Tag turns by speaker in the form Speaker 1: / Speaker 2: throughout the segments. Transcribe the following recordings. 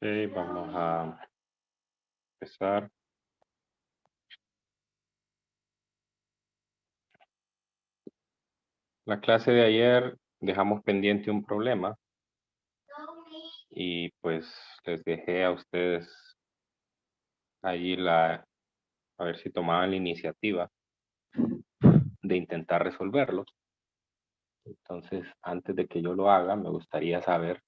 Speaker 1: Ok, vamos a empezar. La clase de ayer dejamos pendiente un problema y pues les dejé a ustedes allí a ver si tomaban la iniciativa de intentar resolverlo. Entonces, antes de que yo lo haga, me gustaría saber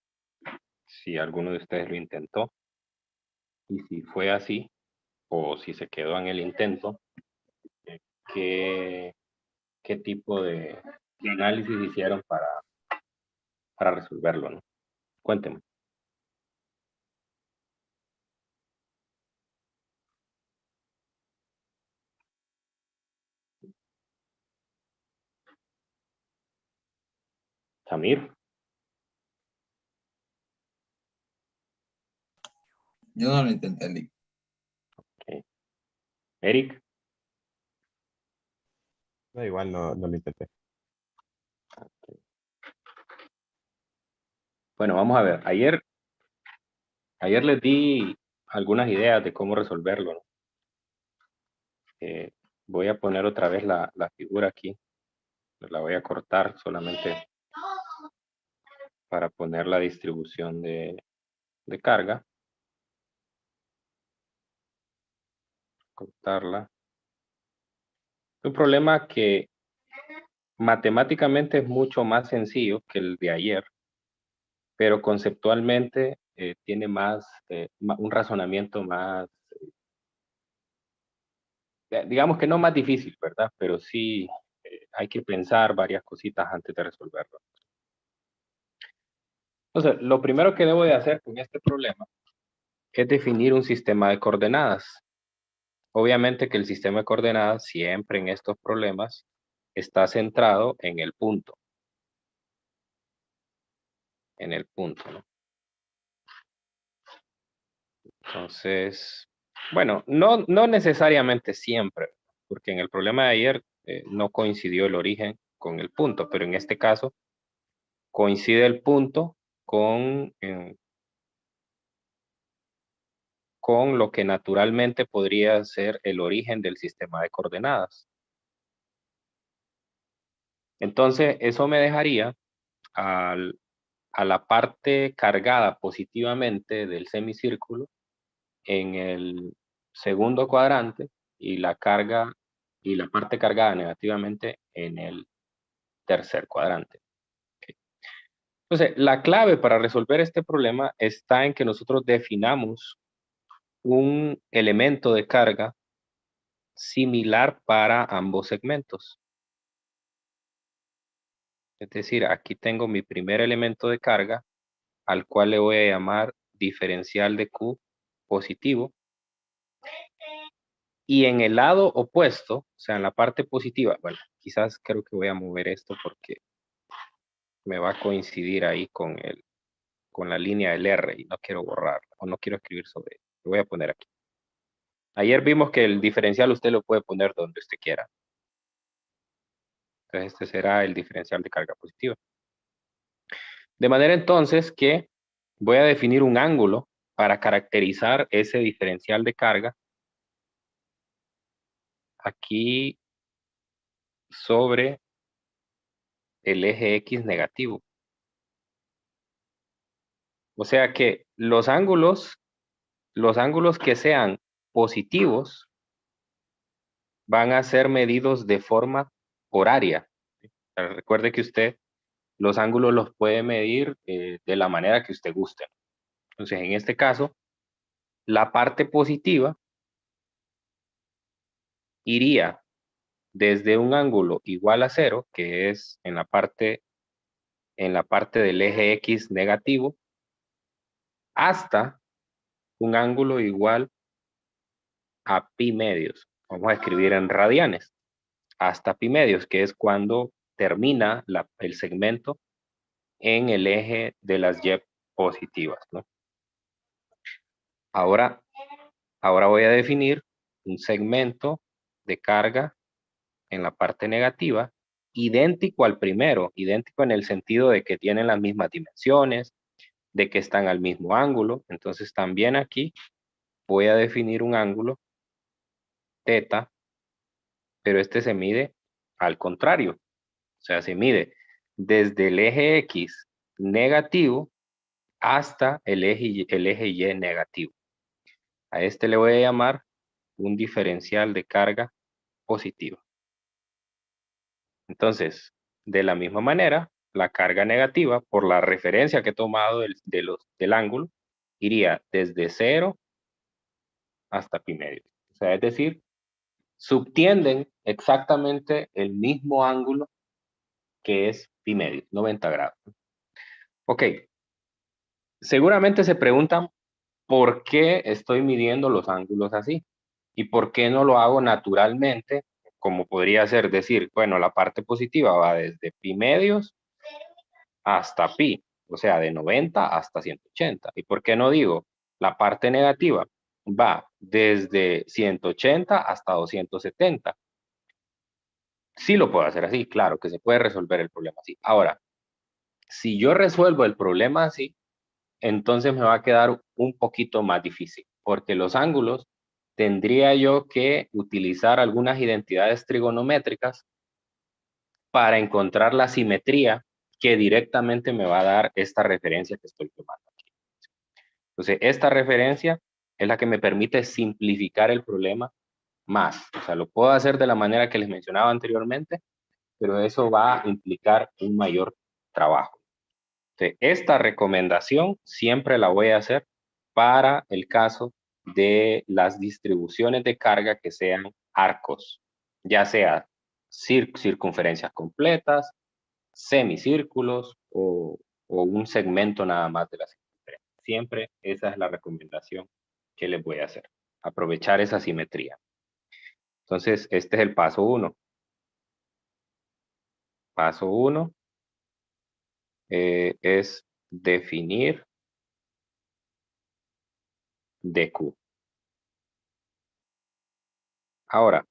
Speaker 1: si alguno de ustedes lo intentó y si fue así o si se quedó en el intento, qué, qué tipo de análisis hicieron para resolverlo, ¿no? Cuéntenme. Samir,
Speaker 2: Yo no lo intenté, Lick.
Speaker 1: okay. Eric.
Speaker 3: No, igual no lo intenté.
Speaker 1: Bueno, vamos a ver. Ayer les di algunas ideas de cómo resolverlo, ¿no? Voy a poner otra vez la figura aquí. La voy a cortar solamente para poner la distribución de carga. Cortarla. Un problema que matemáticamente es mucho más sencillo que el de ayer, pero conceptualmente tiene un razonamiento más, digamos que no más difícil, ¿verdad? Pero sí hay que pensar varias cositas antes de resolverlo. Entonces, lo primero que debo de hacer con este problema es definir un sistema de coordenadas. Obviamente que el sistema de coordenadas siempre en estos problemas está centrado en el punto. En el punto, ¿no? Entonces, bueno, no necesariamente siempre, porque en el problema de ayer no coincidió el origen con el punto, pero en este caso coincide el punto con lo que naturalmente podría ser el origen del sistema de coordenadas. Entonces, eso me dejaría a la parte cargada positivamente del semicírculo en el segundo cuadrante y la parte cargada negativamente en el tercer cuadrante. Okay. Entonces, la clave para resolver este problema está en que nosotros definamos un elemento de carga similar para ambos segmentos. Es decir, aquí tengo mi primer elemento de carga, al cual le voy a llamar diferencial de Q positivo. Y en el lado opuesto, o sea, en la parte positiva, bueno, quizás creo que voy a mover esto porque me va a coincidir ahí con la línea del R y no quiero borrar o no quiero escribir sobre él. Lo voy a poner aquí. Ayer vimos que el diferencial usted lo puede poner donde usted quiera. Entonces este será el diferencial de carga positiva. De manera entonces que voy a definir un ángulo para caracterizar ese diferencial de carga aquí sobre el eje X negativo. O sea que los ángulos que sean positivos van a ser medidos de forma horaria. Recuerde que usted los ángulos los puede medir de la manera que usted guste. Entonces, en este caso, la parte positiva iría desde un ángulo igual a 0, que es en la parte del eje X negativo, hasta un ángulo igual a pi medios. Vamos a escribir en radianes. Hasta pi medios, que es cuando termina el segmento en el eje de las Y positivas, ¿no? Ahora voy a definir un segmento de carga en la parte negativa, idéntico al primero, idéntico en el sentido de que tienen las mismas dimensiones, de que están al mismo ángulo. Entonces también aquí voy a definir un ángulo teta, pero este se mide al contrario. O sea, se mide desde el eje X negativo hasta el eje Y negativo. A este le voy a llamar un diferencial de carga positiva. Entonces, de la misma manera, la carga negativa, por la referencia que he tomado del ángulo, iría desde 0 hasta pi medio. O sea, es decir, subtienden exactamente el mismo ángulo que es pi medio, 90 grados. Ok, seguramente se preguntan por qué estoy midiendo los ángulos así y por qué no lo hago naturalmente, como podría ser decir, bueno, la parte positiva va desde pi medios hasta pi, o sea, de 90 hasta 180. ¿Y por qué no digo la parte negativa va desde 180 hasta 270? Sí lo puedo hacer así, claro que se puede resolver el problema así. Ahora, si yo resuelvo el problema así, entonces me va a quedar un poquito más difícil, porque los ángulos tendría yo que utilizar algunas identidades trigonométricas para encontrar la simetría que directamente me va a dar esta referencia que estoy tomando aquí. Entonces, esta referencia es la que me permite simplificar el problema más. O sea, lo puedo hacer de la manera que les mencionaba anteriormente, pero eso va a implicar un mayor trabajo. Entonces, esta recomendación siempre la voy a hacer para el caso de las distribuciones de carga que sean arcos, ya sea circunferencias completas, semicírculos o un segmento nada más de la circunferencia. Siempre esa es la recomendación que les voy a hacer. Aprovechar esa simetría. Entonces, este es el paso 1. Paso 1 es definir dq. Ahora,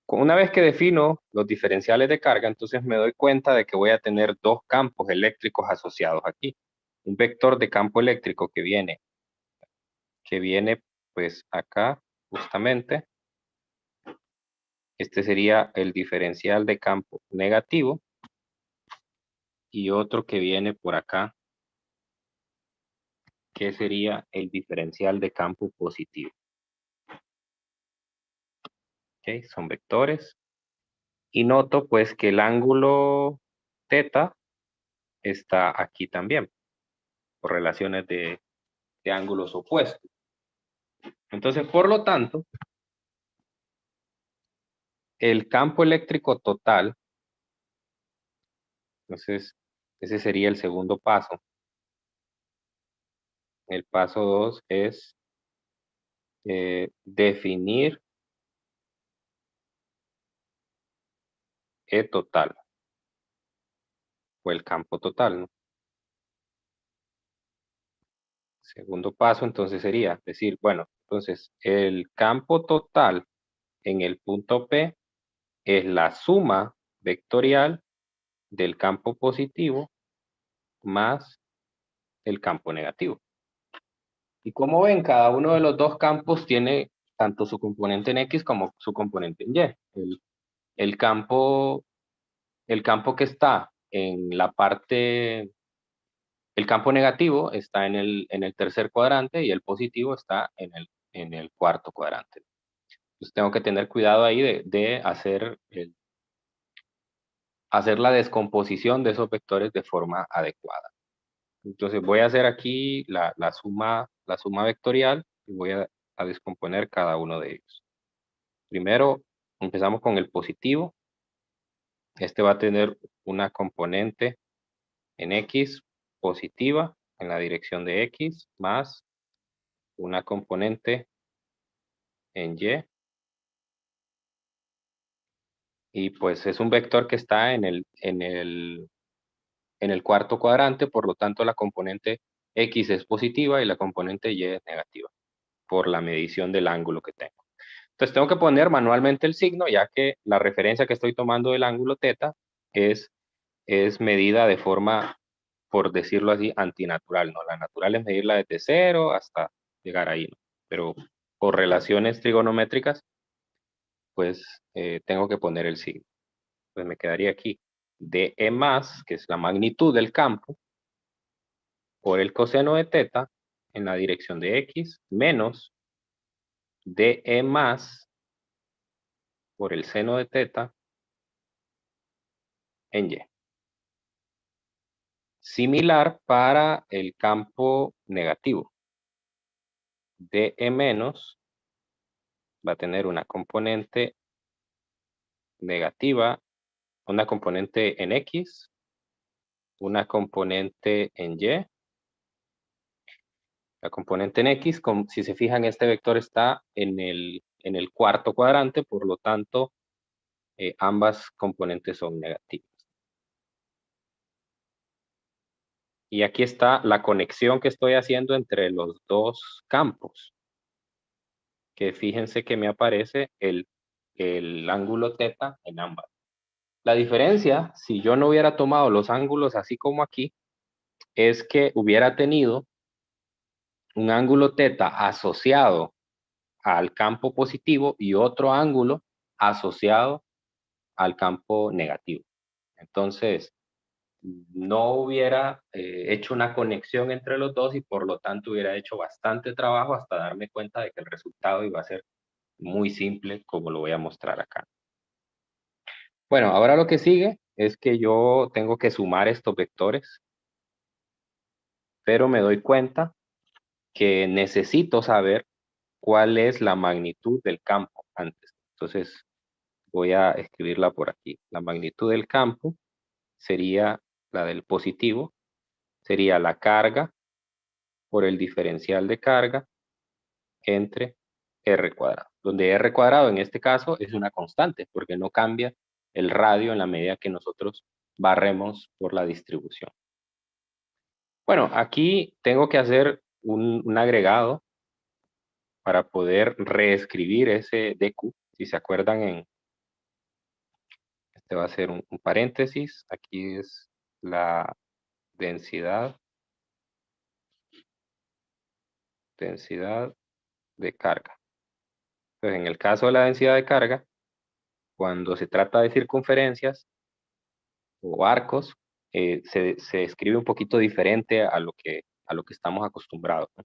Speaker 1: una vez que defino los diferenciales de carga, entonces me doy cuenta de que voy a tener dos campos eléctricos asociados aquí. Un vector de campo eléctrico que viene pues acá justamente. Este sería el diferencial de campo negativo y otro que viene por acá, que sería el diferencial de campo positivo. ¿Ok? Son vectores. Y noto pues que el ángulo θ está aquí también, por relaciones de ángulos opuestos. Entonces, por lo tanto, el campo eléctrico total, entonces, ese sería el segundo paso. El paso 2 es definir E total, o el campo total, ¿no? Segundo paso, entonces sería decir, bueno, entonces el campo total en el punto P es la suma vectorial del campo positivo más el campo negativo. Y como ven, cada uno de los dos campos tiene tanto su componente en X como su componente en Y. El campo que está en la parte, el campo negativo está en el tercer cuadrante y el positivo está en el cuarto cuadrante. Entonces tengo que tener cuidado ahí de hacer la descomposición de esos vectores de forma adecuada. Entonces voy a hacer aquí la suma vectorial y voy a descomponer cada uno de ellos. Primero empezamos con el positivo. Este va a tener una componente en X positiva en la dirección de X más una componente en Y. Y pues es un vector que está en el cuarto cuadrante, por lo tanto la componente X es positiva y la componente Y es negativa, por la medición del ángulo que tengo. Entonces tengo que poner manualmente el signo, ya que la referencia que estoy tomando del ángulo θ es medida de forma por decirlo así, antinatural, ¿no? La natural es medirla desde 0 hasta llegar ahí, ¿no? Pero por relaciones trigonométricas, pues tengo que poner el signo. Pues me quedaría aquí DE más, que es la magnitud del campo, por el coseno de teta en la dirección de X, menos DE más por el seno de teta en Y. Similar para el campo negativo. DE menos va a tener una componente negativa, una componente en X, una componente en Y. La componente en X, si se fijan, este vector está en el cuarto cuadrante, por lo tanto, ambas componentes son negativas. Y aquí está la conexión que estoy haciendo entre los dos campos. Que fíjense que me aparece el ángulo teta en ambas. La diferencia, si yo no hubiera tomado los ángulos así como aquí, es que hubiera tenido un ángulo teta asociado al campo positivo y otro ángulo asociado al campo negativo. Entonces, no hubiera hecho una conexión entre los dos y por lo tanto hubiera hecho bastante trabajo hasta darme cuenta de que el resultado iba a ser muy simple, como lo voy a mostrar acá. Bueno, ahora lo que sigue es que yo tengo que sumar estos vectores, pero me doy cuenta que necesito saber cuál es la magnitud del campo antes. Entonces, voy a escribirla por aquí. La magnitud del campo sería la del positivo, sería la carga por el diferencial de carga entre R cuadrado, donde R cuadrado en este caso es una constante, porque no cambia el radio en la medida que nosotros barremos por la distribución. Bueno, aquí tengo que hacer un agregado para poder reescribir ese DQ. Si se acuerdan, este va a ser un paréntesis. Aquí es la densidad de carga. Entonces, en el caso de la densidad de carga, cuando se trata de circunferencias o arcos, se escribe un poquito diferente a lo que estamos acostumbrados, ¿no?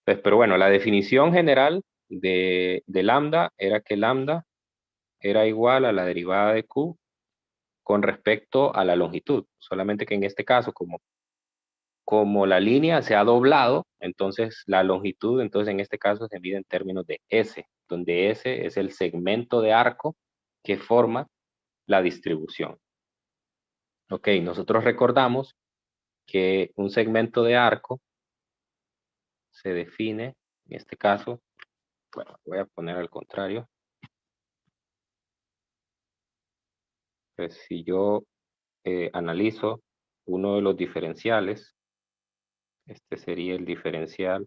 Speaker 1: Entonces, pero bueno, la definición general de lambda era que lambda era igual a la derivada de Q con respecto a la longitud. Solamente que en este caso, como la línea se ha doblado, entonces la longitud, entonces en este caso se mide en términos de S, donde S es el segmento de arco que forma la distribución. Ok, nosotros recordamos que un segmento de arco se define, en este caso, bueno, voy a poner al contrario. Pues si yo analizo uno de los diferenciales, este sería el diferencial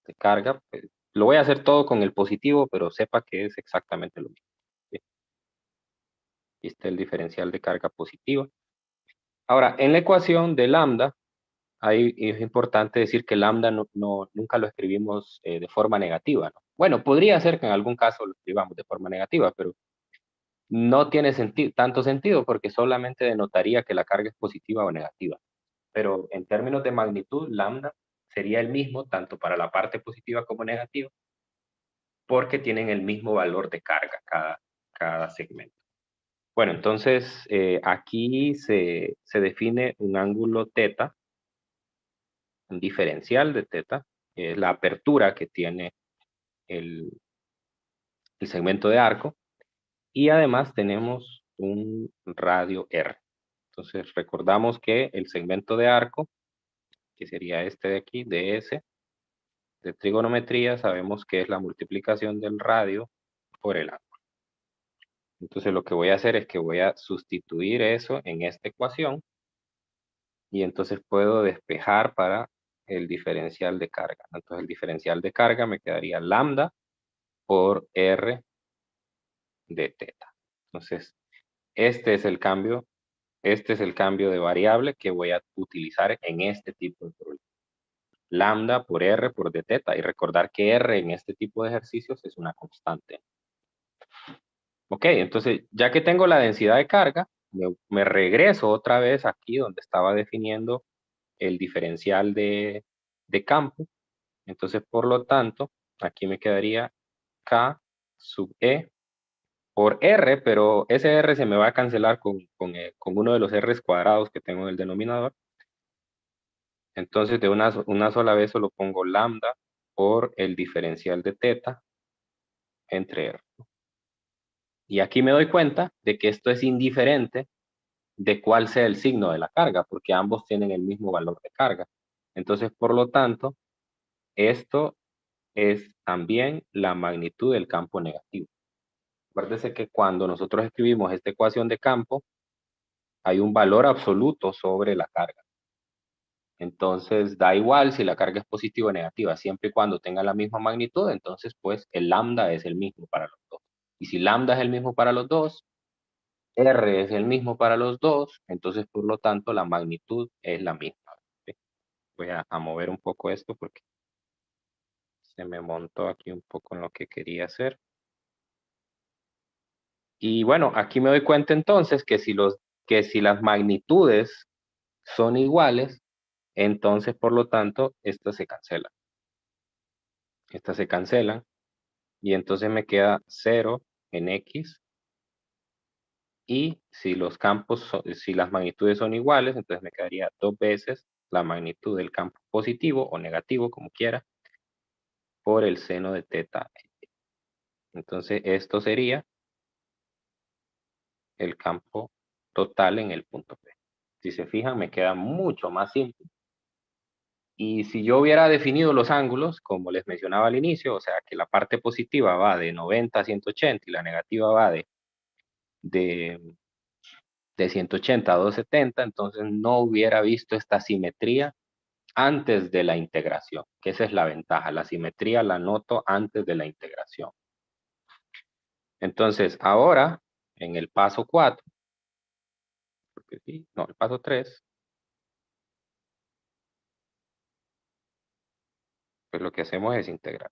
Speaker 1: de carga. Pues, lo voy a hacer todo con el positivo, pero sepa que es exactamente lo mismo. ¿Sí? Aquí está el diferencial de carga positiva. Ahora, en la ecuación de lambda, ahí es importante decir que lambda nunca lo escribimos de forma negativa, ¿no? Bueno, podría ser que en algún caso lo escribamos de forma negativa, pero no tiene tanto sentido porque solamente denotaría que la carga es positiva o negativa. Pero en términos de magnitud, lambda sería el mismo tanto para la parte positiva como negativa, porque tienen el mismo valor de carga cada segmento. Bueno, entonces aquí se define un ángulo teta, un diferencial de teta, la apertura que tiene el segmento de arco, y además tenemos un radio R. Entonces recordamos que el segmento de arco, que sería este de aquí, ds, de trigonometría, sabemos que es la multiplicación del radio por el ángulo. Entonces lo que voy a hacer es que voy a sustituir eso en esta ecuación y entonces puedo despejar para el diferencial de carga. Entonces el diferencial de carga me quedaría lambda por R de teta. Entonces este es el cambio este es el cambio de variable que voy a utilizar en este tipo de problema. Lambda por R por d teta. Y recordar que R en este tipo de ejercicios es una constante. Ok, entonces ya que tengo la densidad de carga, me regreso otra vez aquí donde estaba definiendo el diferencial de campo. Entonces, por lo tanto, aquí me quedaría K sub E por R, pero ese R se me va a cancelar con uno de los R's cuadrados que tengo en el denominador. Entonces, de una sola vez solo pongo lambda por el diferencial de teta entre R. Y aquí me doy cuenta de que esto es indiferente de cuál sea el signo de la carga, porque ambos tienen el mismo valor de carga. Entonces, por lo tanto, esto es también la magnitud del campo negativo. Acuérdese que cuando nosotros escribimos esta ecuación de campo, hay un valor absoluto sobre la carga. Entonces, da igual si la carga es positiva o negativa, siempre y cuando tenga la misma magnitud, entonces pues el lambda es el mismo para los dos. Y si lambda es el mismo para los dos, R es el mismo para los dos, entonces por lo tanto la magnitud es la misma. ¿Sí? Voy a mover un poco esto porque se me montó aquí un poco en lo que quería hacer. Y bueno, aquí me doy cuenta entonces que si las magnitudes son iguales, entonces por lo tanto estas se cancelan. Estas se cancelan y entonces me queda 0 en X. Y si los campos, si las magnitudes son iguales, entonces me quedaría 2 veces la magnitud del campo positivo o negativo, como quiera, por el seno de teta. Entonces esto sería el campo total en el punto P. Si se fijan, me queda mucho más simple. Y si yo hubiera definido los ángulos, como les mencionaba al inicio, o sea, que la parte positiva va de 90 a 180 y la negativa va de 180 a 270, entonces no hubiera visto esta simetría antes de la integración, que esa es la ventaja. La simetría la noto antes de la integración. Entonces, ahora, en el paso 4, el paso 3, pues lo que hacemos es integrar.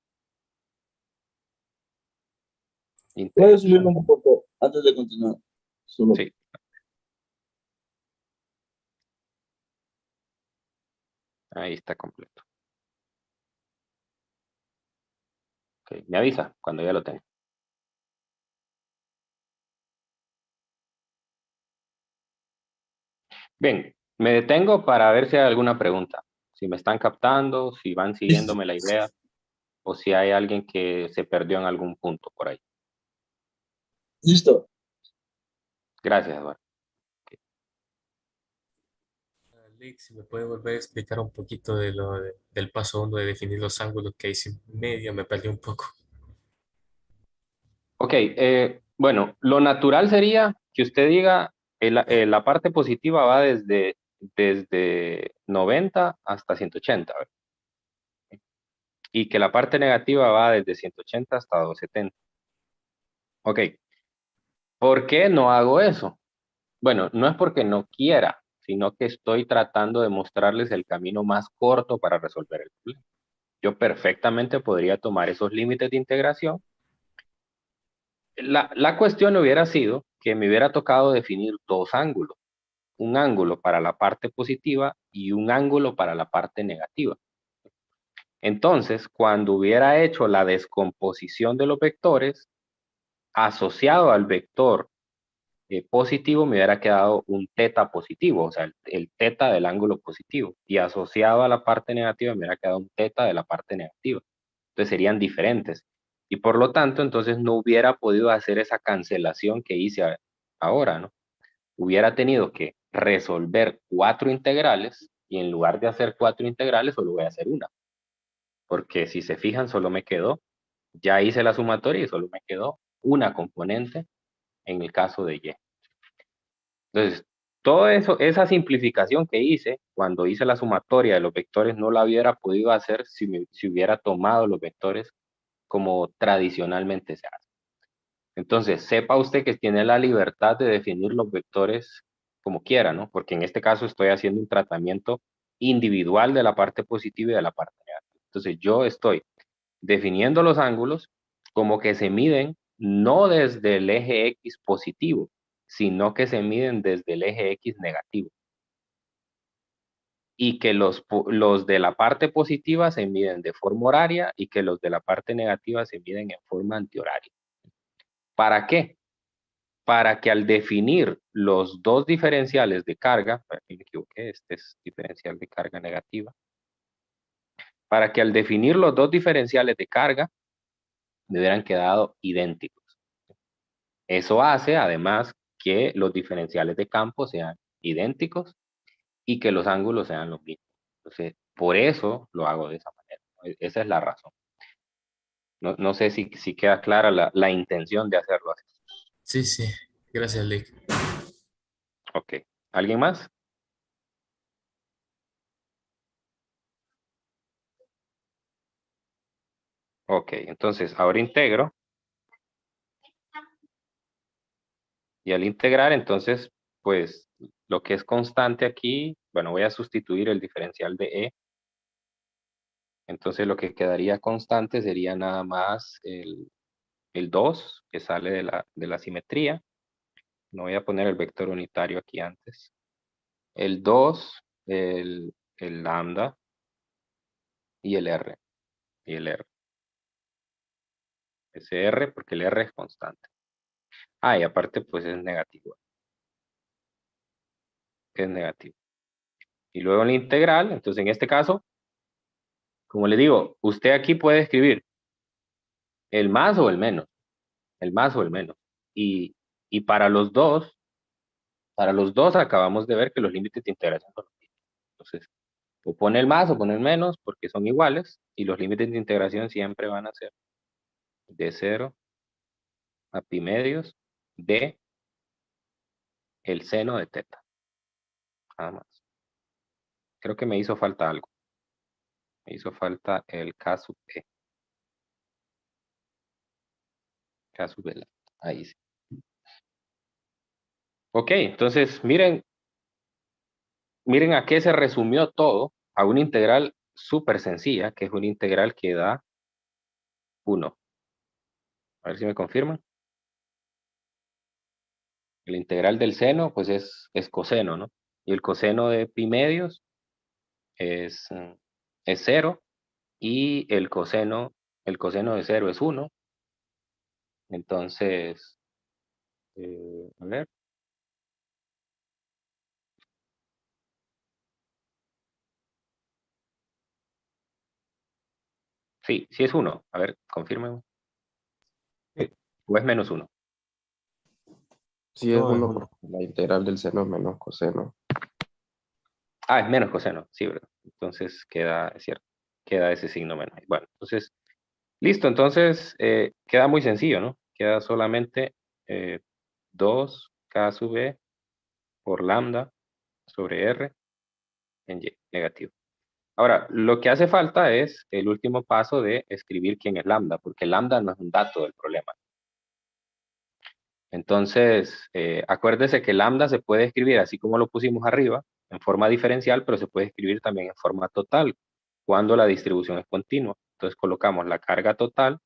Speaker 2: ¿Puedes subirlo un poco antes de continuar? Solo.
Speaker 1: Sí. Ahí está completo. Okay. Me avisa cuando ya lo tenga. Bien, me detengo para ver si hay alguna pregunta. Si me están captando, si van siguiéndome la idea, o si hay alguien que se perdió en algún punto por ahí.
Speaker 2: Listo.
Speaker 1: Gracias, Eduardo.
Speaker 4: Alex, si me puede volver a explicar un poquito del paso 1 de definir los ángulos que hice medio, me perdí un poco.
Speaker 1: Ok, bueno, lo natural sería que usted diga, la parte positiva va desde 90 hasta 180, ¿verdad? Y que la parte negativa va desde 180 hasta 270. Ok, ¿por qué no hago eso? Bueno, no es porque no quiera, sino que estoy tratando de mostrarles el camino más corto para resolver el problema. Yo perfectamente podría tomar esos límites de integración. La cuestión hubiera sido que me hubiera tocado definir dos ángulos. Un ángulo para la parte positiva y un ángulo para la parte negativa. Entonces, cuando hubiera hecho la descomposición de los vectores, asociado al vector positivo, me hubiera quedado un teta positivo, o sea, el teta del ángulo positivo. Y asociado a la parte negativa, me hubiera quedado un teta de la parte negativa. Entonces serían diferentes. Y por lo tanto, entonces no hubiera podido hacer esa cancelación que hice ahora, ¿no? Hubiera tenido que resolver 4 integrales y en lugar de hacer 4 integrales solo voy a hacer una. Porque si se fijan solo me quedó, ya hice la sumatoria y solo me quedó una componente en el caso de Y. Entonces, todo eso, esa simplificación que hice cuando hice la sumatoria de los vectores no la hubiera podido hacer si hubiera tomado los vectores como tradicionalmente se hace. Entonces, sepa usted que tiene la libertad de definir los vectores como quiera, ¿no? Porque en este caso estoy haciendo un tratamiento individual de la parte positiva y de la parte negativa. Entonces yo estoy definiendo los ángulos como que se miden no desde el eje X positivo, sino que se miden desde el eje X negativo. Y que los de la parte positiva se miden de forma horaria y que los de la parte negativa se miden en forma antihoraria. ¿Para qué? Para que al definir los dos diferenciales de carga, aquí me equivoqué, este es diferencial de carga negativa, para que al definir los dos diferenciales de carga me hubieran quedado idénticos. Eso hace además que los diferenciales de campo sean idénticos y que los ángulos sean los mismos. Entonces, por eso lo hago de esa manera. Esa es la razón. No sé si queda clara la intención de hacerlo así.
Speaker 4: Sí, sí. Gracias, Lick.
Speaker 1: Ok. ¿Alguien más? Ok, entonces ahora integro. Y al integrar, entonces, pues lo que es constante aquí, bueno, voy a sustituir el diferencial de E. Entonces lo que quedaría constante sería nada más el 2 que sale de la simetría. No voy a poner el vector unitario aquí antes. El 2, el lambda y el R. Y el R. Ese R porque el R es constante. Ah, y aparte pues es negativo. Es negativo. Y luego la integral, entonces en este caso, como le digo, usted aquí puede escribir el más o el menos. El más o el menos. Y, y para los dos acabamos de ver que los límites de integración son los mismos. Entonces, o pone el más o pone el menos porque son iguales y los límites de integración siempre van a ser de 0 a pi medios de el seno de teta. Nada más. Creo que me hizo falta algo. Me hizo falta el K sub E. K sub E. Ahí sí. Ok, entonces miren a qué se resumió todo, a una integral súper sencilla, que es una integral que da 1. A ver si me confirman. El integral del seno, pues es coseno, ¿no? Y el coseno de pi medios es 0. Y el coseno de 0 es 1. Entonces, a ver. Sí, sí es 1. A ver, confirmen.
Speaker 3: Sí,
Speaker 1: O es menos 1.
Speaker 3: sí es
Speaker 4: No, es
Speaker 3: uno
Speaker 4: uno.
Speaker 3: porque la integral del seno es menos coseno.
Speaker 1: Ah, es menos coseno, sí, ¿verdad? Entonces queda, es cierto, queda ese signo menos. Bueno, entonces, listo, entonces queda muy sencillo, ¿no? Queda solamente 2K sub E por lambda sobre R en Y, negativo. Ahora, lo que hace falta es el último paso de escribir quién es lambda, porque lambda no es un dato del problema. Entonces, acuérdese que lambda se puede escribir así como lo pusimos arriba, en forma diferencial, pero se puede escribir también en forma total, cuando la distribución es continua. Entonces colocamos la carga total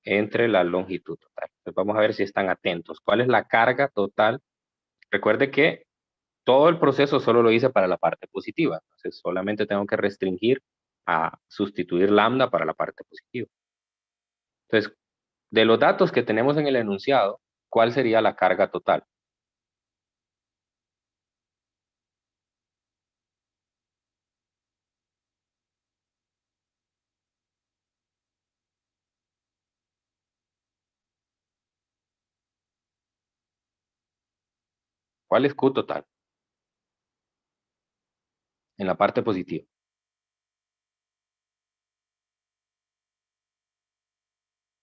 Speaker 1: entre la longitud total. Entonces vamos a ver si están atentos. ¿Cuál es la carga total? Recuerde que todo el proceso solo lo hice para la parte positiva. Entonces solamente tengo que restringir a sustituir lambda para la parte positiva. Entonces, de los datos que tenemos en el enunciado, ¿cuál sería la carga total? ¿Cuál es Q total? En la parte positiva.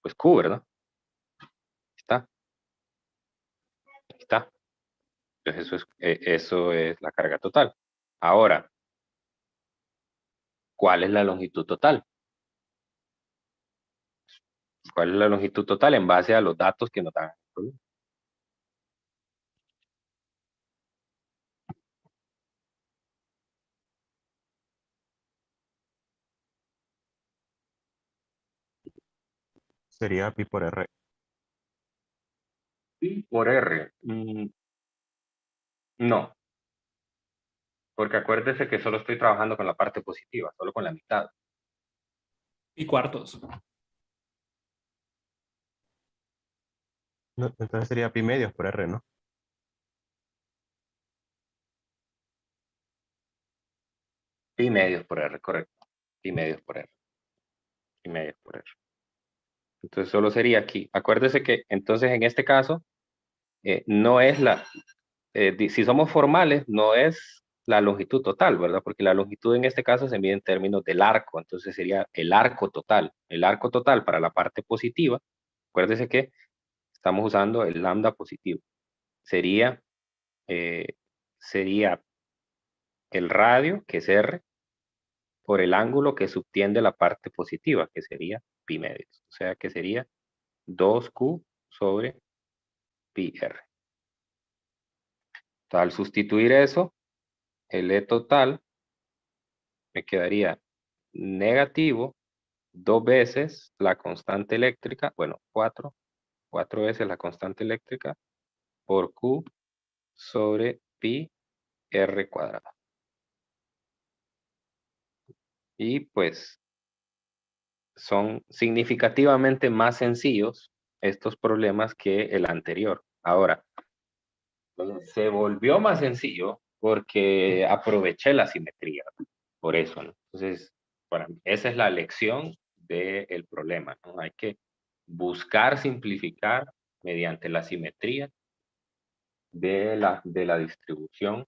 Speaker 1: Pues Q, ¿verdad? Está, está. Entonces eso es la carga total. Ahora, ¿cuál es la longitud total? ¿Cuál es la longitud total en base a los datos que nos dan?
Speaker 3: Sería pi por R.
Speaker 1: Pi por R. No, porque acuérdese que solo estoy trabajando con la parte positiva, solo con la mitad.
Speaker 5: Y cuartos.
Speaker 3: No, entonces sería pi medios por R, ¿no?
Speaker 1: Pi medios por R, correcto. Pi medios por R. Pi medios por R. Entonces solo sería aquí. Acuérdese que entonces en este caso no es si somos formales, no es la longitud total, ¿verdad? Porque la longitud en este caso se mide en términos del arco, entonces sería el arco total. El arco total para la parte positiva, acuérdese que estamos usando el lambda positivo. Sería, sería el radio, que es R, por el ángulo que subtiende la parte positiva, que sería pi medios. O sea que sería 2Q sobre pi R. Al sustituir eso, el E total me quedaría negativo 2 veces la constante eléctrica, bueno, 4 veces la constante eléctrica por Q sobre pi R cuadrado. Y pues son significativamente más sencillos estos problemas que el anterior. Ahora, se volvió más sencillo porque aproveché la simetría, por eso, ¿no? Entonces, para mí, esa es la lección del problema, ¿no? Hay que buscar simplificar mediante la simetría de la distribución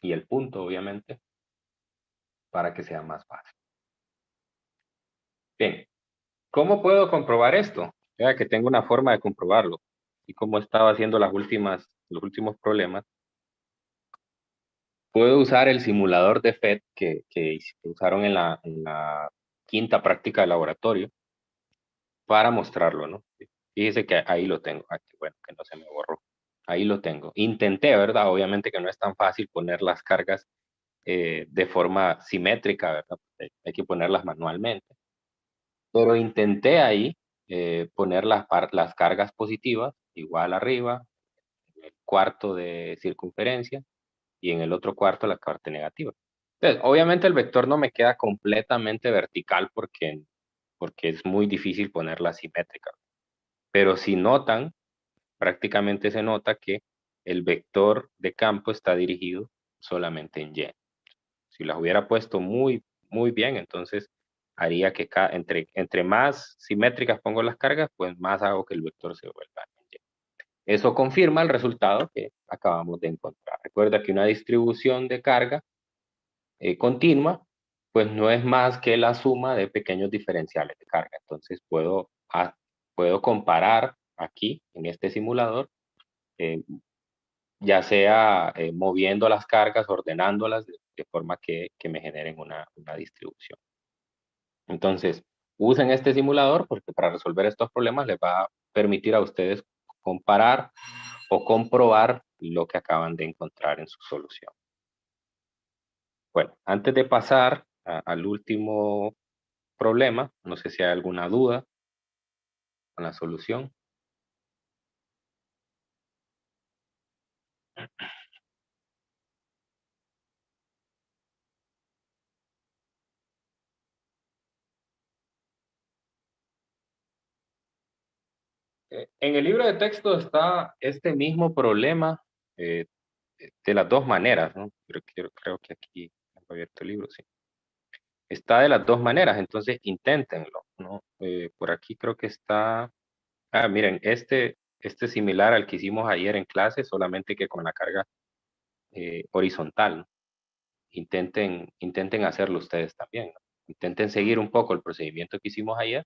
Speaker 1: y el punto, obviamente, para que sea más fácil. Bien, ¿cómo puedo comprobar esto? Vea que tengo una forma de comprobarlo. Y como estaba haciendo los últimos problemas, puedo usar el simulador de FET que usaron en la quinta práctica de laboratorio para mostrarlo, ¿no? Fíjese que ahí lo tengo. Aquí, bueno, que no se me borró. Ahí lo tengo. Intenté, ¿verdad? Obviamente que no es tan fácil poner las cargas de forma simétrica, ¿verdad? Hay que ponerlas manualmente. Pero intenté ahí poner las cargas positivas, igual arriba, en el cuarto de circunferencia, y en el otro cuarto la parte negativa. Entonces, obviamente el vector no me queda completamente vertical porque es muy difícil ponerla simétrica. Pero si notan, prácticamente se nota que el vector de campo está dirigido solamente en Y. Si las hubiera puesto muy bien, entonces haría que entre más simétricas pongo las cargas, pues más hago que el vector se vuelva en Y. Eso confirma el resultado que acabamos de encontrar. Recuerda que una distribución de carga continua, pues no es más que la suma de pequeños diferenciales de carga. Entonces puedo comparar aquí, en este simulador, eh, ya sea moviendo las cargas, ordenándolas de forma que me generen una distribución. Entonces, usen este simulador porque para resolver estos problemas les va a permitir a ustedes comparar o comprobar lo que acaban de encontrar en su solución. Bueno, antes de pasar al último problema, no sé si hay alguna duda con la solución. En el libro de texto está este mismo problema eh, de las dos maneras, ¿no? Creo que aquí tengo abierto el libro, sí. Está de las dos maneras, entonces inténtenlo, ¿no? Por aquí creo que está... Ah, miren, este es similar al que hicimos ayer en clase, solamente que con la carga horizontal, ¿no? Intenten hacerlo ustedes también, ¿no? Intenten seguir un poco el procedimiento que hicimos ayer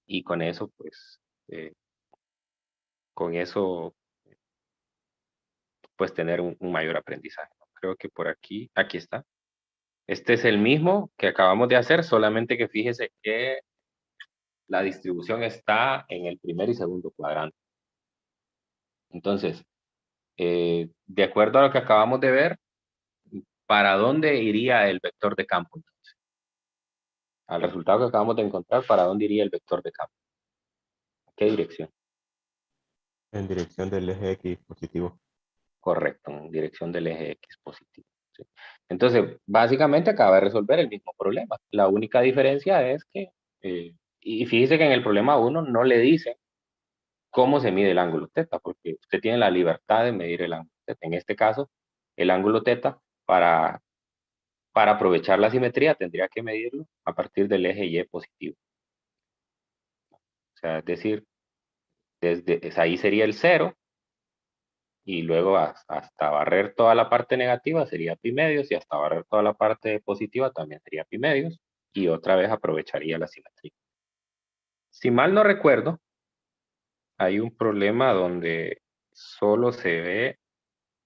Speaker 1: y con eso, pues, con eso, pues, tener un mayor aprendizaje, ¿no? Creo que por aquí está. Este es el mismo que acabamos de hacer, solamente que fíjese que la distribución está en el primer y segundo cuadrante. Entonces, de acuerdo a lo que acabamos de ver, ¿para dónde iría el vector de campo entonces? Al resultado que acabamos de encontrar, ¿para dónde iría el vector de campo? ¿Qué dirección?
Speaker 3: En dirección del eje X positivo.
Speaker 1: Correcto, en dirección del eje X positivo. ¿Sí? Entonces, básicamente acaba de resolver el mismo problema. La única diferencia es que, y fíjese que en el problema 1 no le dice cómo se mide el ángulo teta, porque usted tiene la libertad de medir el ángulo teta. En este caso, el ángulo teta, para aprovechar la simetría, tendría que medirlo a partir del eje Y positivo. O sea, es decir, ahí sería el 0, y luego hasta barrer toda la parte negativa sería pi medios, y hasta barrer toda la parte positiva también sería pi medios, y otra vez aprovecharía la simetría. Si mal no recuerdo, hay un problema donde solo se ve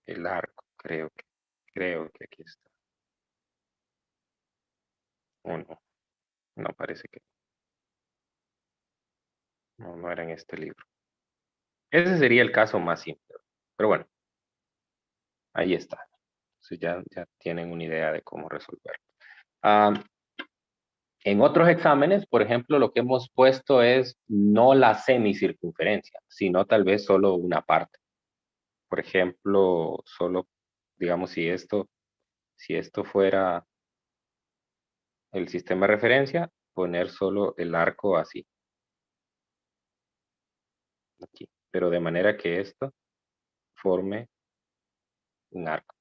Speaker 1: el arco, creo que aquí está. O no parece que. No era en este libro. Ese sería el caso más simple. Pero bueno, ahí está. Entonces ya tienen una idea de cómo resolverlo. En otros exámenes, por ejemplo, lo que hemos puesto es no la semicircunferencia, sino tal vez solo una parte. Por ejemplo, solo, digamos, si esto fuera el sistema de referencia, poner solo el arco así. Aquí. Pero de manera que esto forme un arco.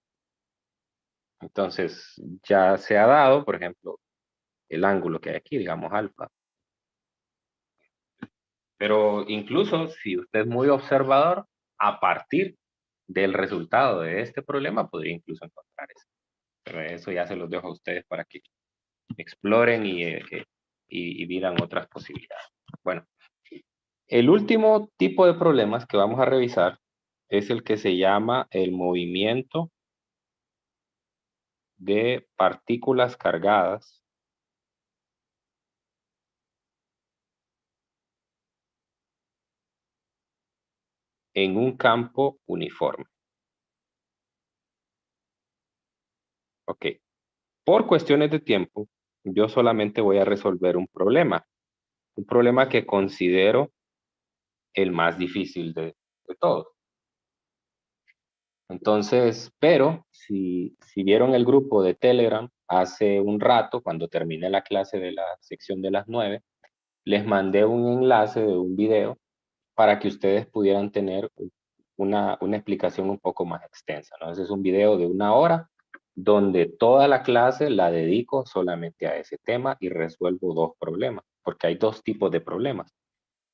Speaker 1: Entonces, ya se ha dado, por ejemplo, el ángulo que hay aquí, digamos alfa. Pero incluso si usted es muy observador, a partir del resultado de este problema podría incluso encontrar eso. Pero eso ya se los dejo a ustedes para que exploren y miran otras posibilidades. Bueno, el último tipo de problemas que vamos a revisar es el que se llama el movimiento de partículas cargadas en un campo uniforme. Ok. Por cuestiones de tiempo, yo solamente voy a resolver un problema que considero el más difícil de todos. Entonces, pero si vieron el grupo de Telegram hace un rato, cuando terminé la clase de la sección de las 9, les mandé un enlace de un video para que ustedes pudieran tener una explicación un poco más extensa, ¿no? Ese es un video de 1 hora donde toda la clase la dedico solamente a ese tema y resuelvo 2 problemas, porque hay 2 tipos de problemas.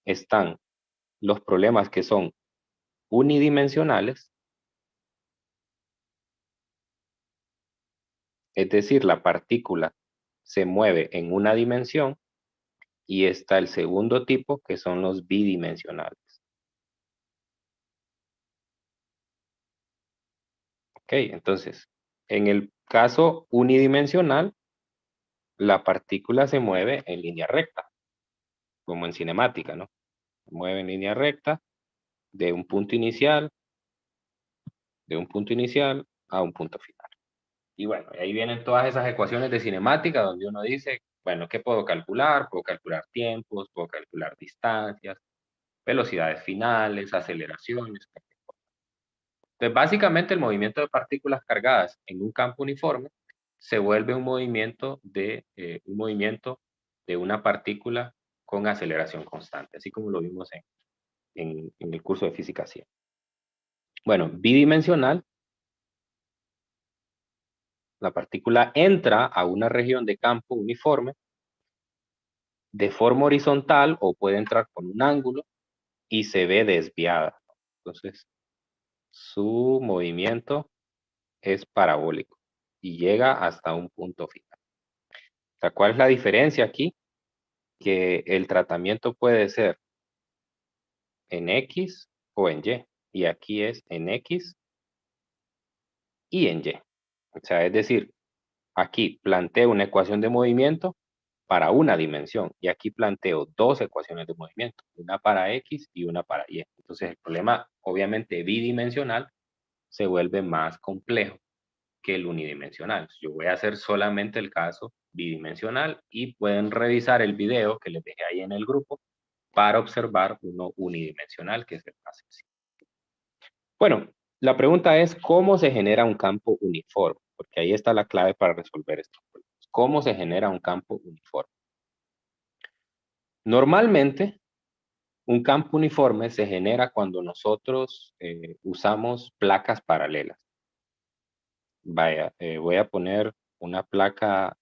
Speaker 1: Están los problemas que son unidimensionales, es decir, la partícula se mueve en una dimensión, y está el segundo tipo, que son los bidimensionales. Ok, entonces, en el caso unidimensional, la partícula se mueve en línea recta, como en cinemática, ¿no? Se mueve en línea recta de un punto inicial a un punto final. Y bueno, ahí vienen todas esas ecuaciones de cinemática donde uno dice, bueno, ¿qué puedo calcular? Puedo calcular tiempos, puedo calcular distancias, velocidades finales, aceleraciones. Entonces, básicamente el movimiento de partículas cargadas en un campo uniforme se vuelve un movimiento de una partícula con aceleración constante, así como lo vimos en el curso de física 100. Bueno, bidimensional, la partícula entra a una región de campo uniforme de forma horizontal, o puede entrar con un ángulo y se ve desviada. Entonces, su movimiento es parabólico y llega hasta un punto final. O sea, ¿cuál es la diferencia aquí? Que el tratamiento puede ser en X o en Y, y aquí es en X y en Y. O sea, es decir, aquí planteo una ecuación de movimiento para una dimensión, y aquí planteo 2 ecuaciones de movimiento, una para X y una para Y. Entonces el problema, obviamente bidimensional, se vuelve más complejo que el unidimensional. Yo voy a hacer solamente el caso bidimensional, y pueden revisar el video que les dejé ahí en el grupo para observar uno unidimensional, que es el más sencillo. Bueno, la pregunta es, ¿cómo se genera un campo uniforme? Porque ahí está la clave para resolver estos problemas. ¿Cómo se genera un campo uniforme? Normalmente, un campo uniforme se genera cuando nosotros usamos placas paralelas. Vaya, voy a poner una placa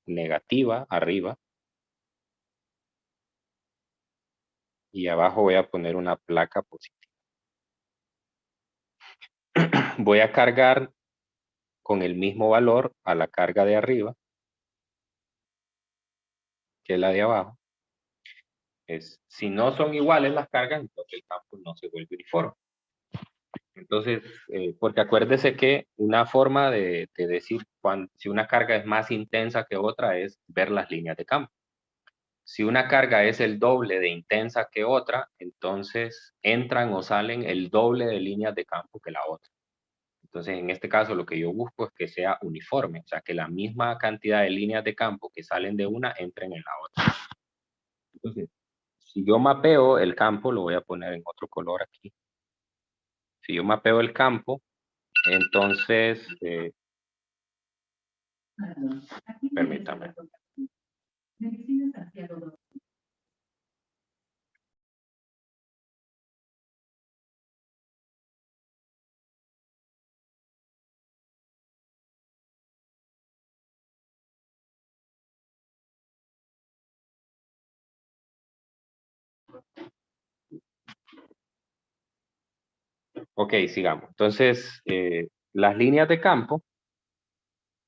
Speaker 1: negativa arriba y abajo voy a poner una placa positiva. Voy a cargar con el mismo valor a la carga de arriba que la de abajo. Si no son iguales las cargas, entonces el campo no se vuelve uniforme. Entonces, porque acuérdese que una forma de decir si una carga es más intensa que otra es ver las líneas de campo. Si una carga es el doble de intensa que otra, entonces entran o salen el doble de líneas de campo que la otra. Entonces, en este caso, lo que yo busco es que sea uniforme, o sea, que la misma cantidad de líneas de campo que salen de una entren en la otra. Entonces, si yo mapeo el campo, lo voy a poner en otro color aquí. Si yo mapeo el campo, entonces, permítame. Ok, sigamos. Entonces, las líneas de campo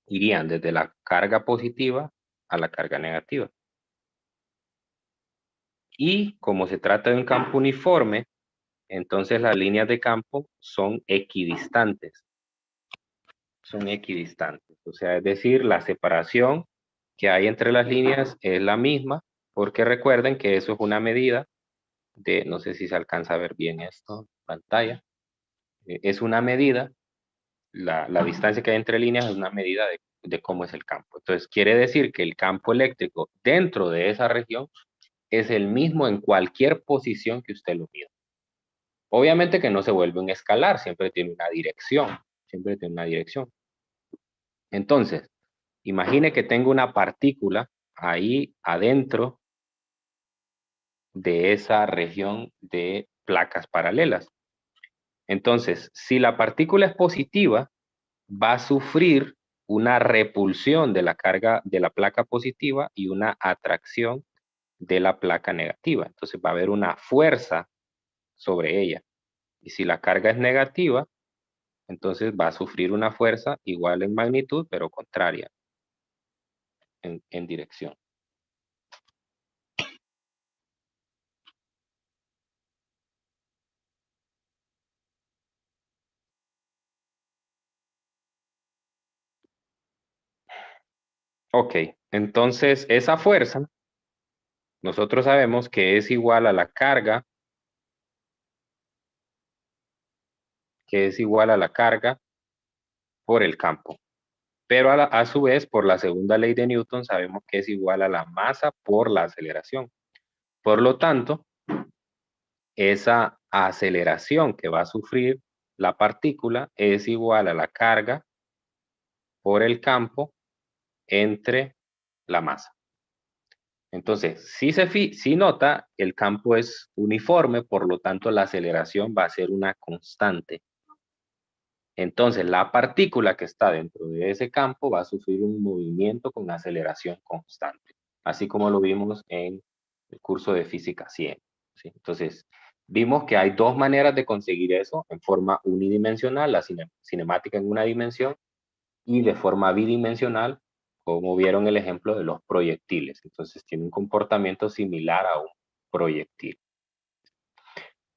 Speaker 1: irían desde la carga positiva a la carga negativa. Y como se trata de un campo uniforme, entonces las líneas de campo son equidistantes. Son equidistantes. O sea, es decir, la separación que hay entre las líneas es la misma, porque recuerden que eso es una medida de, no sé si se alcanza a ver bien esto en pantalla, es una medida, la distancia que hay entre líneas es una medida de cómo es el campo. Entonces, quiere decir que el campo eléctrico dentro de esa región es el mismo en cualquier posición que usted lo mida. Obviamente que no se vuelve un escalar, siempre tiene una dirección, siempre tiene una dirección. Entonces, imagine que tengo una partícula ahí adentro de esa región de placas paralelas. Entonces, si la partícula es positiva, va a sufrir una repulsión de la carga de la placa positiva y una atracción de la placa negativa. Entonces va a haber una fuerza sobre ella. Y si la carga es negativa, entonces va a sufrir una fuerza igual en magnitud, pero contraria en dirección. Ok, entonces esa fuerza, nosotros sabemos que es igual a la carga, por el campo. Pero a su vez, por la segunda ley de Newton, sabemos que es igual a la masa por la aceleración. Por lo tanto, esa aceleración que va a sufrir la partícula es igual a la carga por el campo entre la masa. Entonces, si nota, el campo es uniforme, por lo tanto la aceleración va a ser una constante. Entonces, la partícula que está dentro de ese campo va a sufrir un movimiento con aceleración constante, así como lo vimos en el curso de física 100. ¿sí? Entonces, vimos que hay dos maneras de conseguir eso, en forma unidimensional, la cinemática en una dimensión, y de forma bidimensional, como vieron el ejemplo de los proyectiles. Entonces, tiene un comportamiento similar a un proyectil.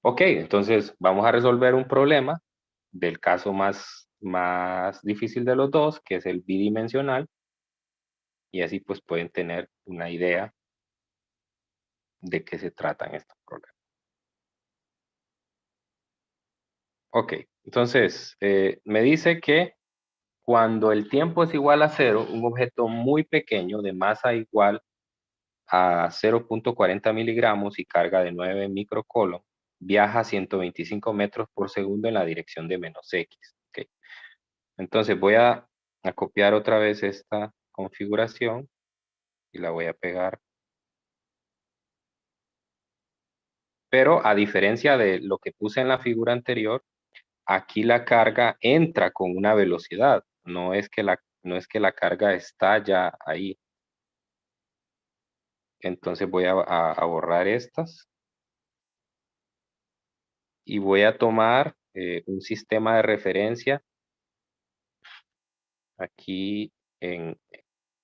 Speaker 1: Ok, entonces vamos a resolver un problema del caso más difícil de los dos, que es el bidimensional, y así pues pueden tener una idea de qué se tratan estos problemas. Ok, entonces me dice que cuando el tiempo es igual a 0, un objeto muy pequeño de masa igual a 0.40 miligramos y carga de 9 microcoulomb, viaja a 125 metros por segundo en la dirección de menos X. ¿Ok? Entonces voy a copiar otra vez esta configuración y la voy a pegar. Pero a diferencia de lo que puse en la figura anterior, aquí la carga entra con una velocidad. No es que la carga está ya ahí. Entonces voy a borrar estas. Y voy a tomar un sistema de referencia aquí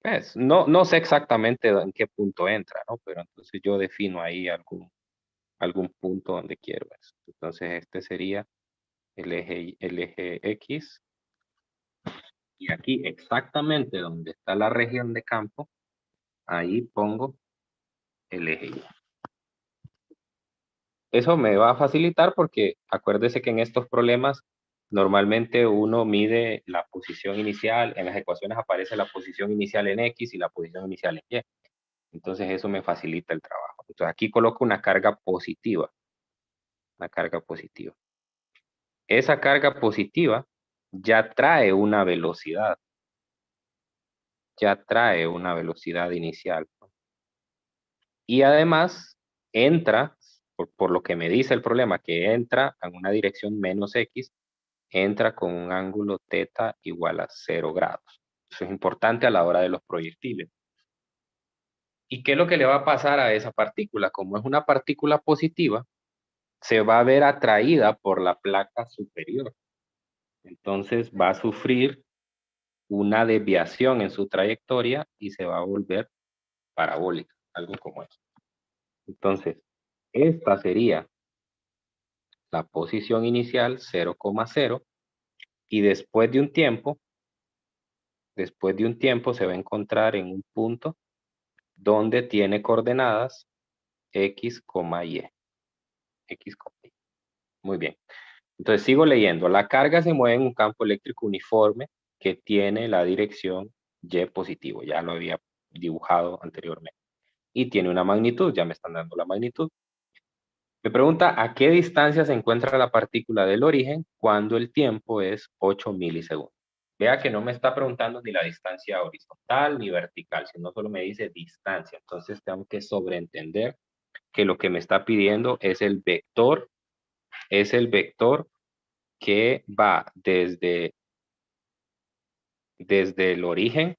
Speaker 1: pues, no sé exactamente en qué punto entra, ¿no? Pero entonces yo defino ahí algún punto donde quiero eso. Entonces este sería el eje X. Y aquí exactamente donde está la región de campo, ahí pongo el eje Y. Eso me va a facilitar porque acuérdese que en estos problemas normalmente uno mide la posición inicial, en las ecuaciones aparece la posición inicial en X y la posición inicial en Y. Entonces eso me facilita el trabajo. Entonces aquí coloco una carga positiva. Una carga positiva. Esa carga positiva ya trae una velocidad. Ya trae una velocidad inicial. Y además entra, por lo que me dice el problema, que entra en una dirección menos X, entra con un ángulo θ igual a 0 grados. Eso es importante a la hora de los proyectiles. ¿Y qué es lo que le va a pasar a esa partícula? Como es una partícula positiva, se va a ver atraída por la placa superior. Entonces va a sufrir una desviación en su trayectoria y se va a volver parabólica, algo como eso. Entonces, esta sería la posición inicial 0,0 y después de un tiempo se va a encontrar en un punto donde tiene coordenadas X, Y. X, Y. Muy bien. Entonces sigo leyendo. La carga se mueve en un campo eléctrico uniforme que tiene la dirección Y positivo. Ya lo había dibujado anteriormente. Y tiene una magnitud. Ya me están dando la magnitud. Me pregunta a qué distancia se encuentra la partícula del origen cuando el tiempo es 8 milisegundos. Vea que no me está preguntando ni la distancia horizontal ni vertical, sino solo me dice distancia. Entonces tengo que sobreentender que lo que me está pidiendo es el vector que va desde el origen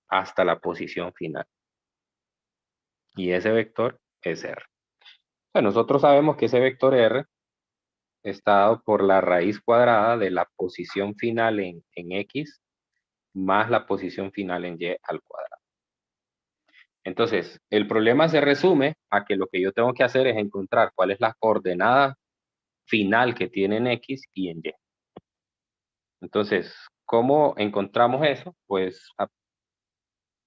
Speaker 1: hasta la posición final. Y ese vector es R. Bueno, nosotros sabemos que ese vector R está dado por la raíz cuadrada de la posición final en X más la posición final en Y al cuadrado. Entonces, el problema se resume a que lo que yo tengo que hacer es encontrar cuál es la coordenada final que tiene en X y en Y. Entonces, ¿cómo encontramos eso? Pues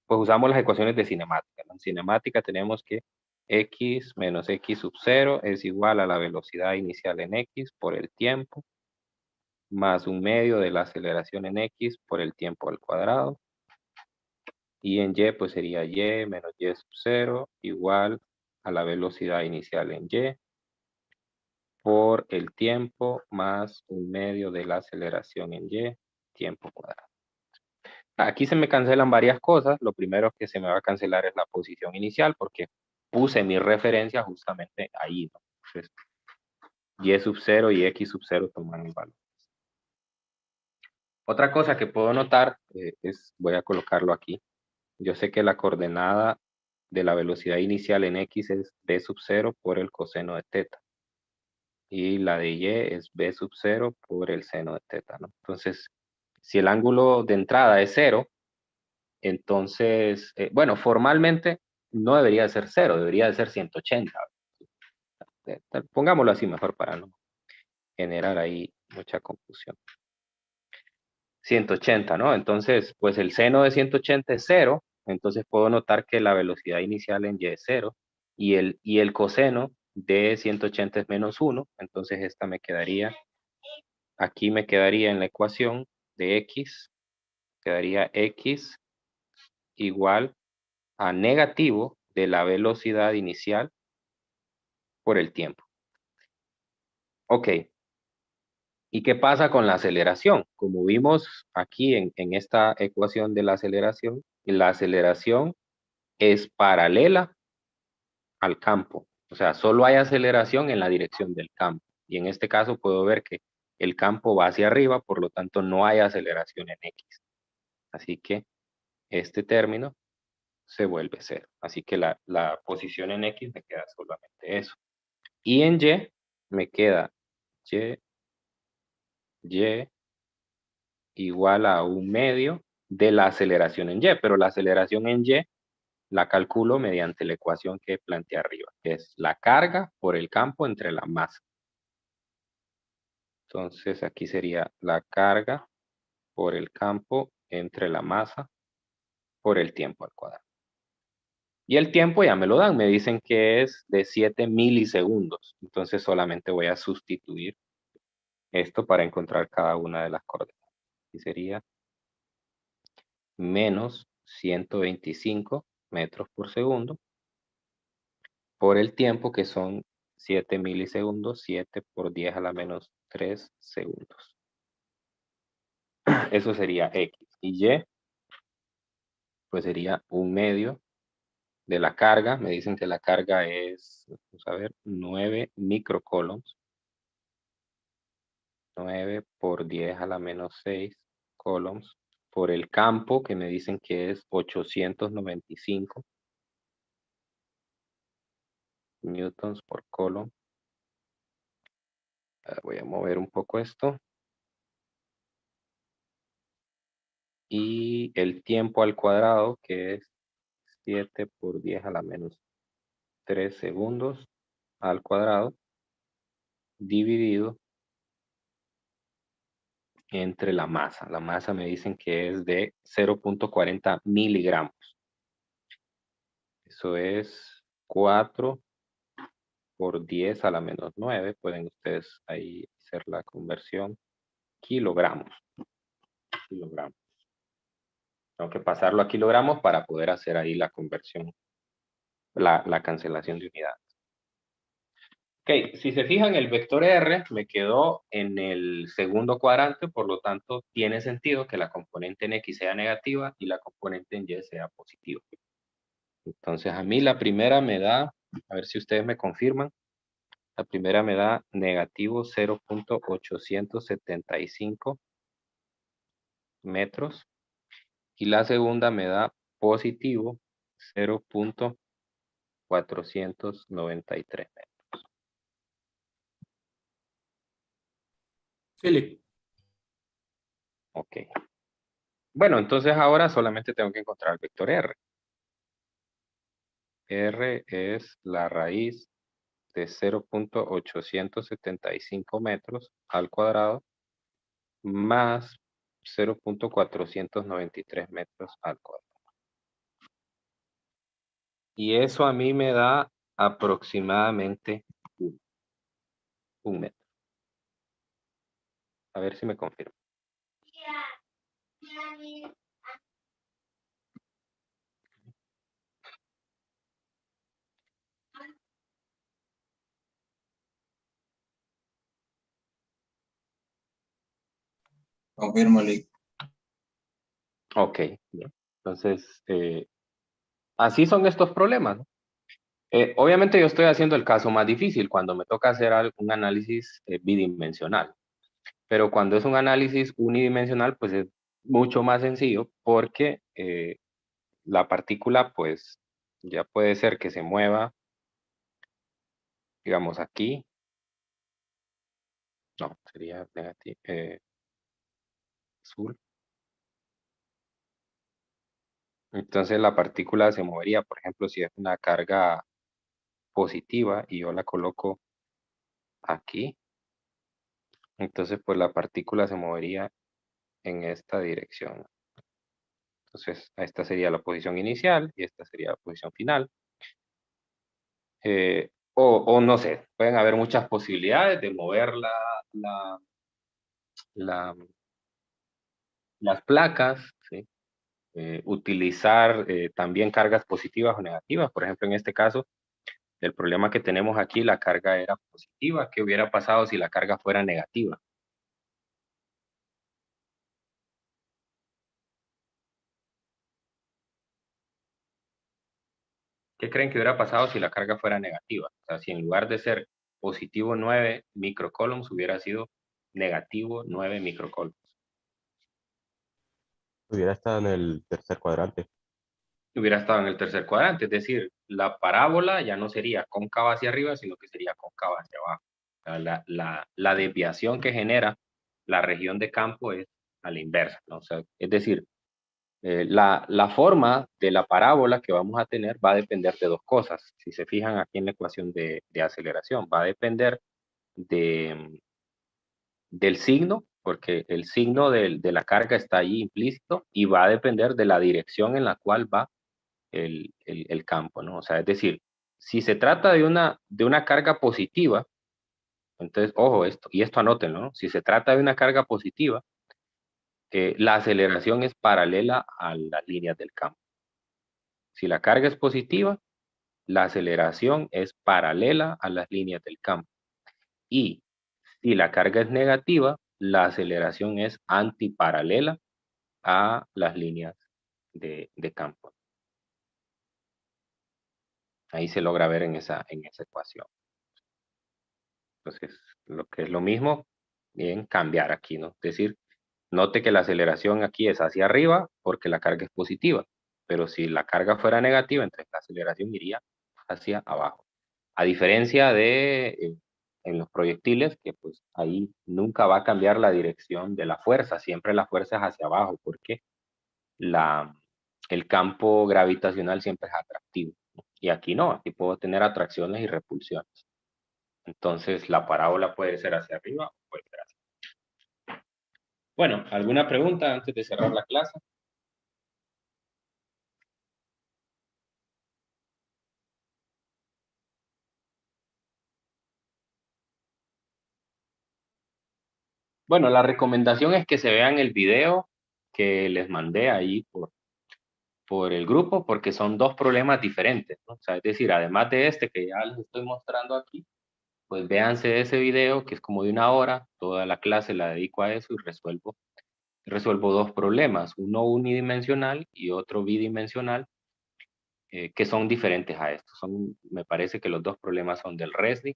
Speaker 1: usamos las ecuaciones de cinemática. En cinemática tenemos que X menos X sub 0 es igual a la velocidad inicial en X por el tiempo, más un medio de la aceleración en X por el tiempo al cuadrado. Y en Y pues sería Y menos Y sub 0 igual a la velocidad inicial en Y por el tiempo más un medio de la aceleración en Y, tiempo cuadrado. Aquí se me cancelan varias cosas. Lo primero que se me va a cancelar es la posición inicial porque puse mi referencia justamente ahí, ¿no? Entonces, Y sub 0 y X sub 0 toman el valor. Otra cosa que puedo notar voy a colocarlo aquí. Yo sé que la coordenada de la velocidad inicial en X es B sub 0 por el coseno de θ. Y la de Y es B sub 0 por el seno de θ, ¿no? Entonces, si el ángulo de entrada es 0, entonces, bueno, formalmente no debería de ser 0, debería de ser 180. Pongámoslo así mejor para no generar ahí mucha confusión. 180, ¿no? Entonces, pues el seno de 180 es 0, entonces puedo notar que la velocidad inicial en Y es 0, y el coseno de 180 es menos 1, entonces esta me quedaría, aquí me quedaría en la ecuación de X, quedaría X igual a negativo de la velocidad inicial por el tiempo. Ok. ¿Y qué pasa con la aceleración? Como vimos aquí en esta ecuación de la aceleración es paralela al campo. O sea, solo hay aceleración en la dirección del campo. Y en este caso puedo ver que el campo va hacia arriba, por lo tanto no hay aceleración en X. Así que este término se vuelve cero. Así que la posición en X me queda solamente eso. Y en Y me queda Y igual a 1/2 de la aceleración en Y, pero la aceleración en Y la calculo mediante la ecuación que planteé arriba, que es la carga por el campo entre la masa. Entonces aquí sería la carga por el campo entre la masa por el tiempo al cuadrado. Y el tiempo ya me lo dan, me dicen que es de 7 milisegundos. Entonces solamente voy a sustituir esto para encontrar cada una de las coordenadas. Y sería menos 125 metros por segundo por el tiempo que son 7 milisegundos, 7 por 10 a la menos 3 segundos. Eso sería X. Y Y, pues sería 1/2 de la carga. Me dicen que la carga es, vamos a ver, 9 microcoulombs. 9 por 10 a la menos 6 coulombs. Por el campo, que me dicen que es 895 newtons por coulomb. Voy a mover un poco esto. Y el tiempo al cuadrado, que es 7 por 10 a la menos 3 segundos al cuadrado, dividido entre la masa. La masa me dicen que es de 0.40 miligramos. Eso es 4 por 10 a la menos 9. Pueden ustedes ahí hacer la conversión. Kilogramos. Kilogramos. Tengo que pasarlo a kilogramos para poder hacer ahí la conversión, la cancelación de unidades. Ok, si se fijan, el vector R me quedó en el segundo cuadrante, por lo tanto, tiene sentido que la componente en X sea negativa y la componente en Y sea positiva. Entonces, a mí la primera me da, a ver si ustedes me confirman, la primera me da negativo 0.875 metros y la segunda me da positivo 0.493 metros.
Speaker 5: Philip,
Speaker 1: Ok. Bueno, entonces ahora solamente tengo que encontrar el vector R. R es la raíz de 0.875 metros al cuadrado más 0.493 metros al cuadrado. Y eso a mí me da aproximadamente un metro. A ver si me confirma.
Speaker 2: Confírmale.
Speaker 1: Ok, bien. Entonces, así son estos problemas, ¿no? Obviamente yo estoy haciendo el caso más difícil cuando me toca hacer un análisis bidimensional. Pero cuando es un análisis unidimensional, pues es mucho más sencillo porque la partícula, pues, ya puede ser que se mueva, digamos, aquí. No, sería negativo, azul. Entonces la partícula se movería, por ejemplo, si es una carga positiva y yo la coloco aquí. Entonces, pues la partícula se movería en esta dirección. Entonces, esta sería la posición inicial y esta sería la posición final. O no sé, pueden haber muchas posibilidades de mover las placas, ¿sí? utilizar también cargas positivas o negativas. Por ejemplo, en este caso, el problema que tenemos aquí, la carga era positiva. ¿Qué hubiera pasado si la carga fuera negativa? ¿Qué creen que hubiera pasado si la carga fuera negativa? O sea, si en lugar de ser positivo 9 microcoulombs hubiera sido negativo 9 microcoulombs.
Speaker 3: Hubiera estado en el tercer cuadrante.
Speaker 1: Hubiera estado en el tercer cuadrante, es decir, la parábola ya no sería cóncava hacia arriba, sino que sería cóncava hacia abajo. O sea, la desviación que genera la región de campo es a la inversa, ¿no? O sea, es decir, la forma de la parábola que vamos a tener va a depender de dos cosas. Si se fijan aquí en la ecuación de aceleración, va a depender del signo, porque el signo de la carga está ahí implícito, y va a depender de la dirección en la cual va el campo, ¿no? O sea, es decir, si se trata de una carga positiva, entonces, ojo, esto anótenlo, ¿no? Si se trata de una carga positiva, la aceleración es paralela a las líneas del campo. Si la carga es positiva, la aceleración es paralela a las líneas del campo. Y si la carga es negativa, la aceleración es antiparalela a las líneas de campo. Ahí se logra ver en esa ecuación. Entonces, lo que es lo mismo, bien, cambiar aquí, ¿no? Es decir, note que la aceleración aquí es hacia arriba porque la carga es positiva, pero si la carga fuera negativa, entonces la aceleración iría hacia abajo. A diferencia de en los proyectiles, que pues ahí nunca va a cambiar la dirección de la fuerza, siempre la fuerza es hacia abajo, porque el campo gravitacional siempre es atractivo, ¿no? Y aquí no, aquí puedo tener atracciones y repulsiones. Entonces la parábola puede ser hacia arriba o puede ser hacia abajo. Bueno, ¿alguna pregunta antes de cerrar la clase? Bueno, la recomendación es que se vean el video que les mandé ahí por el grupo, porque son dos problemas diferentes, ¿no? O sea, es decir, además de este que ya les estoy mostrando aquí, pues véanse ese video que es como de 1 hora, toda la clase la dedico a eso y resuelvo dos problemas, uno unidimensional y otro bidimensional, que son diferentes a estos. Me parece que los dos problemas son del RESDI,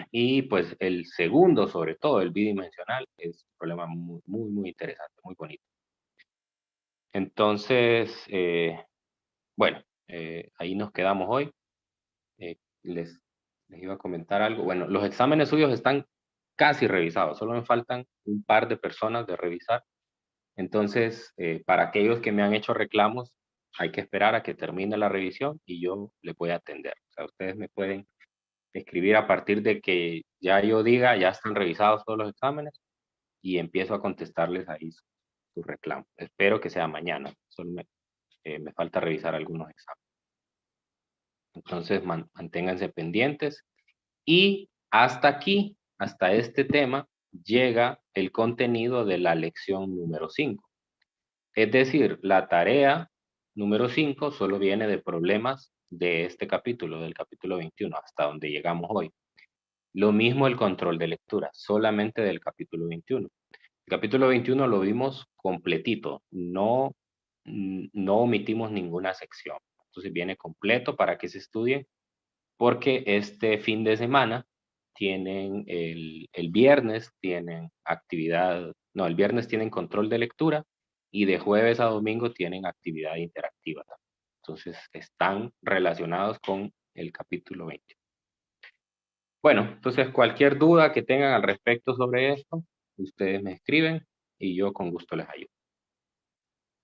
Speaker 1: y pues el segundo, sobre todo el bidimensional, es un problema muy, muy, muy interesante, muy bonito. Entonces, bueno, ahí nos quedamos hoy. Les iba a comentar algo. Bueno, los exámenes suyos están casi revisados, solo me faltan un par de personas de revisar. Entonces, para aquellos que me han hecho reclamos, hay que esperar a que termine la revisión y yo les voy a atender. O sea, ustedes me pueden escribir a partir de que ya yo diga, ya están revisados todos los exámenes, y empiezo a contestarles ahí sus reclamos. Espero que sea mañana, solo me falta revisar algunos exámenes. Entonces, manténganse pendientes. Y hasta aquí, hasta este tema, llega el contenido de la lección número 5. Es decir, la tarea número 5 solo viene de problemas de este capítulo, del capítulo 21, hasta donde llegamos hoy. Lo mismo el control de lectura, solamente del capítulo 21. El capítulo 21 lo vimos completito, no omitimos ninguna sección. Entonces viene completo para que se estudie, porque este fin de semana tienen el viernes tienen actividad, no, el viernes tienen control de lectura, y de jueves a domingo tienen actividad interactiva también. Entonces están relacionados con el capítulo 20. Bueno, entonces cualquier duda que tengan al respecto sobre esto, ustedes me escriben y yo con gusto les ayudo.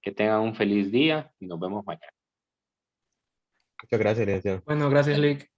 Speaker 1: Que tengan un feliz día y nos vemos mañana.
Speaker 3: Muchas gracias, licenciado.
Speaker 5: Bueno, gracias, Lick.